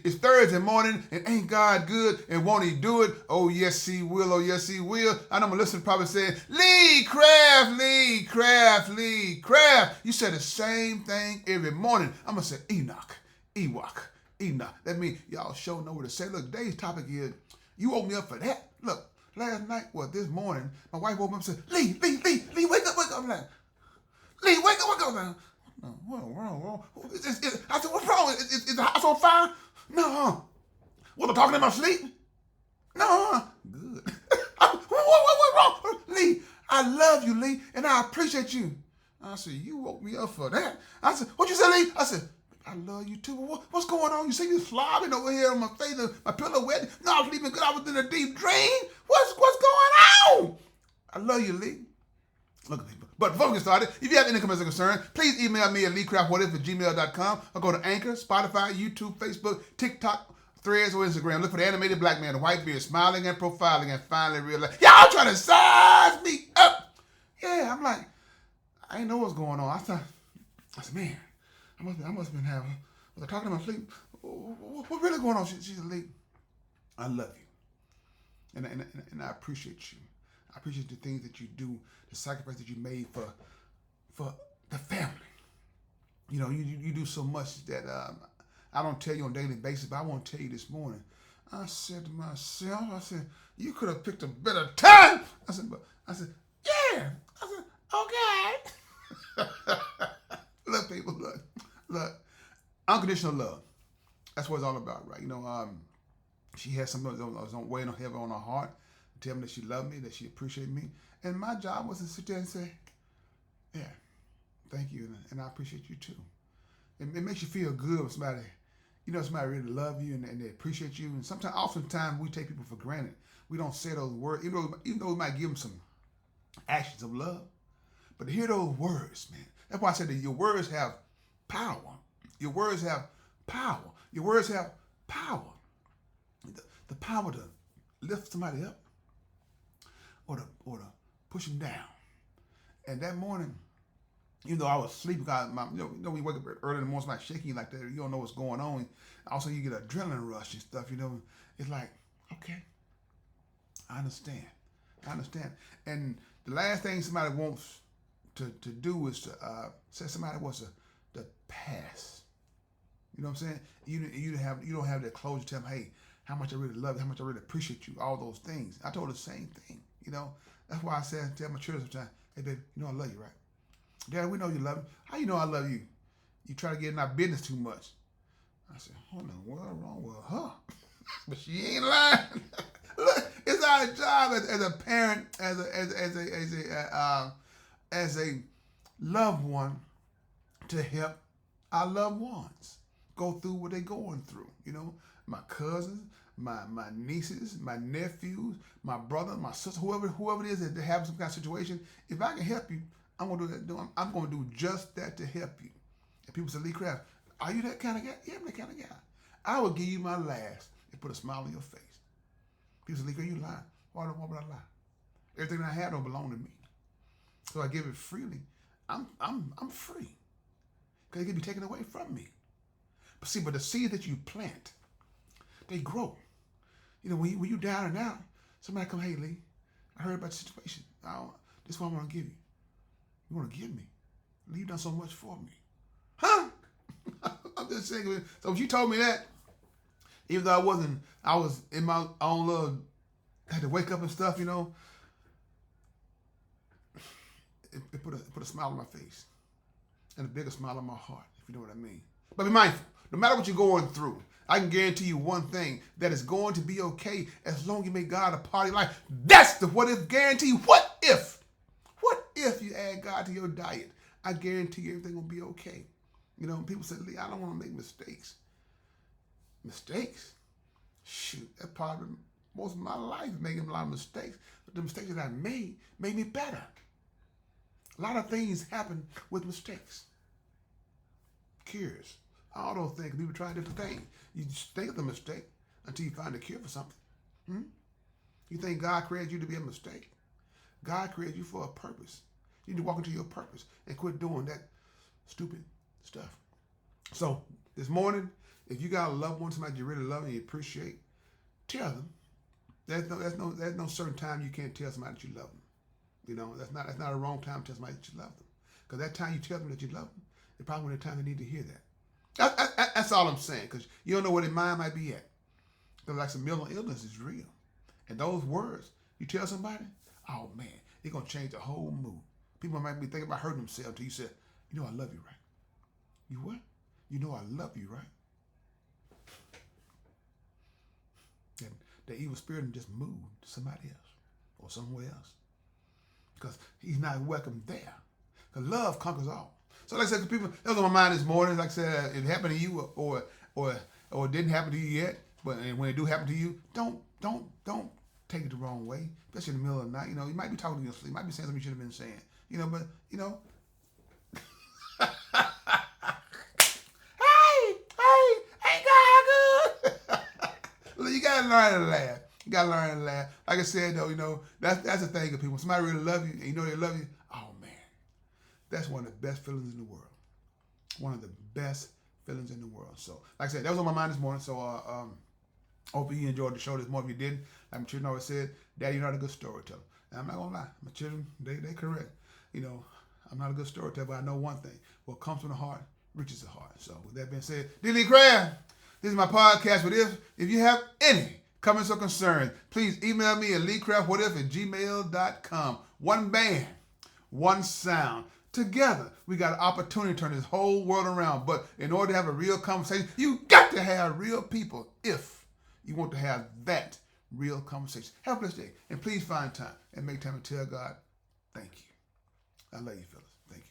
It's Thursday morning, and ain't God good? And won't He do it? Oh, yes, He will. Oh, yes, He will. I know my listener probably saying, Lee Craft, Lee Craft, Lee Craft. You say the same thing every morning. I'm going to say Enoch, Ewok, Enoch. That means y'all sure know what to say. Look, today's topic is, you woke me up for that. Look, last night, this morning, my wife woke me up and said, Lee, wake up, wake up. I'm like, Lee, wake up, wake up. Now. What's wrong? I said, what's wrong? Is the house on fire? No. Was I talking in my sleep? No. Good. What's wrong? Lee, I love you, Lee, and I appreciate you. I said, you woke me up for that. I said, what you say, Lee? I said, I love you too. What's going on? You see you slobbing over here on my face, my pillow wet. No, I was sleeping good. I was in a deep dream. What's going on? I love you, Lee. Look at people. But before we get started, if you have any comments or concerns, please email me at leecraftwhatif@gmail.com or go to Anchor, Spotify, YouTube, Facebook, TikTok, Threads, or Instagram. Look for the animated black man, the white beard, smiling and profiling, and finally realize, y'all trying to size me up. Yeah, I'm like, I didn't know what's going on. I said, man, I must have been having, was I talking to my sleep? What really going on? She's Lee. I love you. And I appreciate you. I appreciate the things that you do, the sacrifice that you made for the family. You know, you do so much that I don't tell you on a daily basis, but I want to tell you this morning. I said to myself, you could have picked a better time. I said, yeah. I said, okay. Look, people, look. Unconditional love. That's what it's all about, right? You know, she has something that was weighing heavy on her heart. Tell me that she loved me, that she appreciated me. And my job was to sit there and say, yeah, thank you, and I appreciate you too. It makes you feel good when somebody really love you and they appreciate you. And oftentimes we take people for granted. We don't say those words, even though we might give them some actions of love. But to hear those words, man, that's why I said that your words have power. Your words have power. Your words have power. The power to lift somebody up or to push them down. And that morning, even though I was sleeping, when you wake up early in the morning, somebody shaking you like that, you don't know what's going on. Also, you get an adrenaline rush and stuff, It's like, okay, I understand. And the last thing somebody wants to do is to say somebody wants to pass. You know what I'm saying? You don't have that closure to tell them, hey, how much I really love you, how much I really appreciate you, all those things. I told her the same thing, That's why I tell my children sometimes, hey, baby, I love you, right? Dad, we know you love me. How you know I love you? You try to get in our business too much. I said, hold on, what's wrong with her? But she ain't lying. Look, it's our job as a parent, as a loved one, to help our loved ones go through what they're going through. My cousins, my nieces, my nephews, my brother, my sister, whoever it is that they have some kind of situation. If I can help you, I'm gonna do that. I'm gonna do just that to help you. And people say, Lee Craft, are you that kind of guy? Yeah, I'm that kind of guy. I will give you my last and put a smile on your face. People say, Lee Craft, you lying. Why would I lie? Everything I have don't belong to me. So I give it freely. I'm free. Because it can be taken away from me. But the seed that you plant, they grow. When you down and out, somebody come, hey, Lee, I heard about the situation. This is what I want to give you. You want to give me? Lee, you've done so much for me. Huh? I'm just saying. So when you told me that, even though I was in my own little, had to wake up and stuff, it put a smile on my face. And a bigger smile on my heart, if you know what I mean. But be mindful, no matter what you're going through, I can guarantee you one thing, that it's going to be okay as long as you make God a part of your life. That's the what if guarantee. What if you add God to your diet? I guarantee you everything will be okay. People say, Lee, I don't want to make mistakes. Mistakes? Shoot, that's probably most of my life making a lot of mistakes. But the mistakes that I made me better. A lot of things happen with mistakes. Cures. All those things. People try different things. You just think of the mistake until you find a cure for something. You think God created you to be a mistake? God created you for a purpose. You need to walk into your purpose and quit doing that stupid stuff. So this morning, If you got a loved one, somebody you really love and you appreciate, tell them. There's no certain time you can't tell somebody that you love them. You know, that's not a wrong time to tell somebody that you love them. Because that time you tell them that you love them, it's probably the time they need to hear that. That's all I'm saying. Because you don't know where their mind might be at. Because like some mental illness is real. And those words, you tell somebody, oh man, it's going to change the whole mood. People might be thinking about hurting themselves until you say, you know I love you, right? You what? You know I love you, right? And the evil spirit just moved to somebody else or somewhere else. Because he's not welcome there. Because love conquers all. So like I said, people, that was on my mind this morning. Like I said, it happened to you or it didn't happen to you yet. But when it do happen to you, don't take it the wrong way. Especially in the middle of the night. You know, you might be talking to your sleep. You might be saying something you should have been saying. You know, but, you know. Ain't God good? Well, you got to learn to laugh. You got to learn to laugh. Like I said, though, you know, that's the thing of people. When somebody really love you and you know they love you, oh, man. That's one of the best feelings in the world. One of the best feelings in the world. So, like I said, that was on my mind this morning. So, hopefully you enjoyed the show this morning. If you didn't, like my children always said, Daddy, you're not a good storyteller. And I'm not going to lie. My children, they correct. You know, I'm not a good storyteller, but I know one thing. What comes from the heart reaches the heart. So, with that being said, D. Craft, this is my podcast. But if you have any comments or concerns, please email me at leecraftwhatif@gmail.com. One band, one sound. Together, we got an opportunity to turn this whole world around. But in order to have a real conversation, you got to have real people if you want to have that real conversation. Have a blessed day. And please find time and make time to tell God, thank you. I love you, fellas. Thank you.